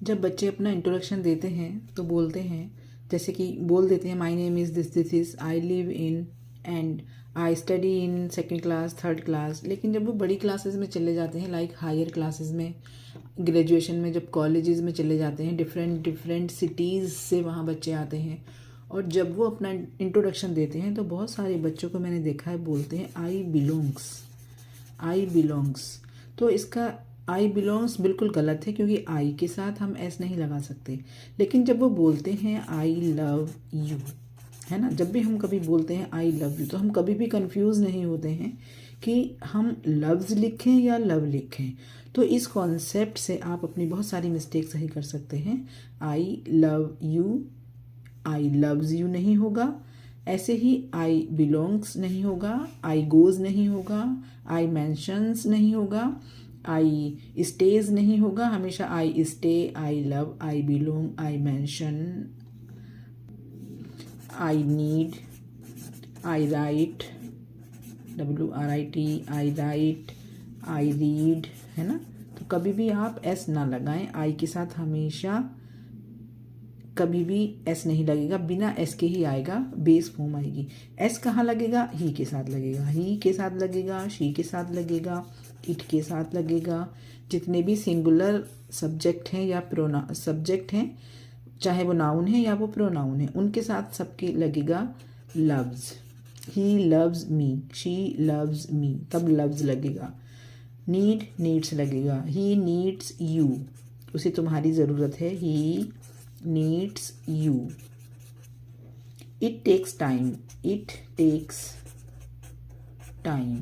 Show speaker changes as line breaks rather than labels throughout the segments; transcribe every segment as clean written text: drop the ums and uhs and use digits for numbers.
जब बच्चे अपना इंट्रोडक्शन देते हैं तो बोलते हैं, जैसे कि बोल देते हैं my name is this is, I live in and I study in second class, third class. लेकिन जब वो बड़ी क्लासेस में चले जाते हैं, लाइक हायर क्लासेस में, ग्रेजुएशन में, जब कॉलेजेस में चले जाते हैं, डिफरेंट डिफरेंट सिटीज़ से वहाँ बच्चे आते हैं, और जब वो अपना इंट्रोडक्शन देते हैं तो बहुत सारे बच्चों को मैंने देखा है बोलते हैं आई बिलोंग्स, आई बिलोंग्स। तो इसका आई बिलोंग्स बिल्कुल गलत है, क्योंकि आई के साथ हम एस नहीं लगा सकते। लेकिन जब वो बोलते हैं आई लव यू, है ना, जब भी हम कभी बोलते हैं आई लव यू, तो हम कभी भी कंफ्यूज नहीं होते हैं कि हम लव्स लिखें या लव लिखें। तो इस कॉन्सेप्ट से आप अपनी बहुत सारी मिस्टेक सही कर सकते हैं। I love you, I loves you नहीं होगा। ऐसे ही आई बिलोंग्स नहीं होगा, आई गोज नहीं होगा, आई मैंशंस नहीं होगा, आई स्टेज नहीं होगा। हमेशा I stay, I love, I belong, I mention, I need, I right, WRIT, I right, I read, है ना। तो कभी भी आप एस ना लगाएं। आई के साथ हमेशा कभी भी एस नहीं लगेगा, बिना एस के ही आएगा, बेस फॉर्म आएगी। एस कहाँ लगेगा? ही के साथ लगेगा, ही के साथ लगेगा, शी के साथ लगेगा, इट के साथ लगेगा। जितने भी सिंगुलर सब्जेक्ट हैं या सब्जेक्ट हैं, चाहे वो नाउन है या वो प्रोनाउन है, उनके साथ सबके लगेगा loves. He loves me, she loves me, तब लव्स लगेगा। नीड, नीड्स लगेगा। ही नीड्स यू, उसे तुम्हारी ज़रूरत है। He needs you. It takes time, it takes time.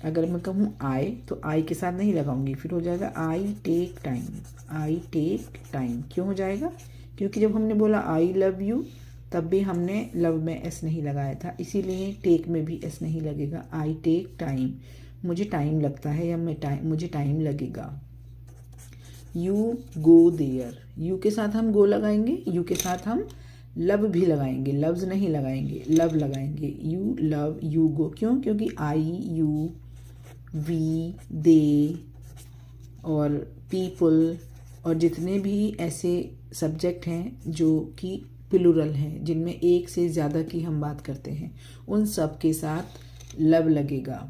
अगर मैं कहूँ आई, तो आई के साथ नहीं लगाऊंगी, फिर हो जाएगा I take time, I take time. क्यों हो जाएगा? क्योंकि जब हमने बोला आई लव यू, तब भी हमने लव में एस नहीं लगाया था, इसीलिए टेक में भी एस नहीं लगेगा। आई टेक टाइम, मुझे टाइम लगता है, या मुझे टाइम लगेगा। यू गो देयर, यू के साथ हम गो लगाएंगे, यू के साथ हम लव भी लगाएंगे, लव्स नहीं लगाएंगे, लव लगाएंगे। You love, you go. क्यों? क्योंकि आई, यू, वी, दे और पीपल और जितने भी ऐसे सब्जेक्ट हैं जो कि प्लूरल हैं, जिनमें एक से ज़्यादा की हम बात करते हैं, उन सब के साथ लव लगेगा,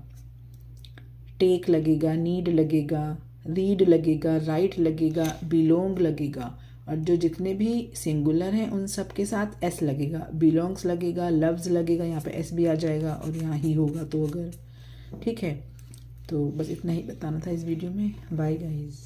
टेक लगेगा, नीड लगेगा, रीड लगेगा, राइट लगेगा, बिलोंग लगेगा। और जो जितने भी सिंगुलर हैं उन सब के साथ एस लगेगा, बिलोंग्स लगेगा, लव्स लगेगा, यहाँ पे एस भी आ जाएगा और यहाँ ही होगा तो अगर, ठीक है। तो बस इतना ही बताना था इस वीडियो में। Bye guys.